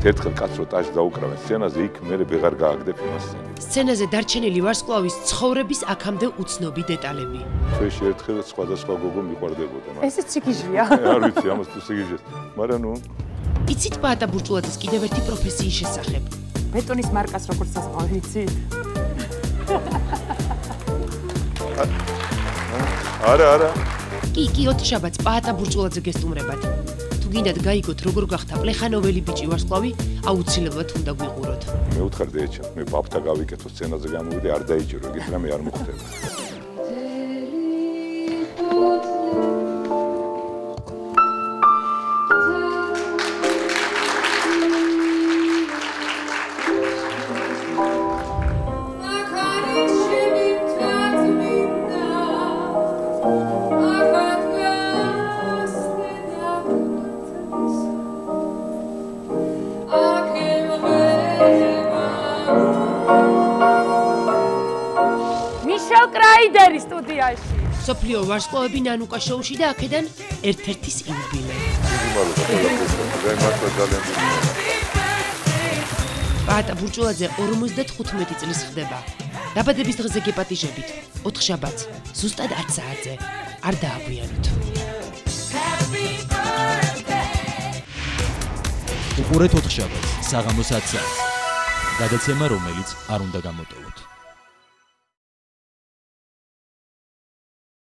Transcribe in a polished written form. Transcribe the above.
ერთხელ კაცრო ტაჟს დაუკრავენ სცენაზე, იქ მე ვეღარ გააგდებ იმას სცენას. სცენაზე დარჩენილი ვარსკვლავის ცხოვრების აქამდე უცნობი დეტალები. ჩვენში ერთხელ სხვადასხვა გოგო მიყვარდებოდა. ესეც სიგიჟია. არ ვიცი, ამას თუ სიგიჟეს. მაგრამ ნუ იცით პაატა ბურჭულაძის კიდევ ერთი პროფესიის შესახებ? ბეტონის მარკას როგორც ასწავლე, იცით? არა. კი, ოთხშაბათს პაატა ბურჭულაძე გესტუმრებათ. თუ გინდათ გაიგოთ როგორ გახდა პლეხანოველი ბიჭი ვარსკვლავი, აუცილებლად უნდა გვიყუროთ. მე უთხარდი ეჩა, მე ბაბთა გავიკეთო სცენაზე გამოვიდე, არ დაიჯერო, ეგეთ რამე არ მოხდება. მიშელ კრაიდერი სტუდიაში. სოფლიო ვარსკვლავები ნანუკა შოუში და აქედან ერთ-ერთის იუბილე. პაატა ბურჭულაძე 55 წლის ხდება. დაბადების დღეზე გეპატიჟებით, ოთხშაბათს, ზუსტად 10 საათზე. არ დააგვიანოთ. უყურეთ ოთხშაბათს, საღამოს 10 საათს. გადაცემა, რომელიც არ უნდა გამოტოვოთ.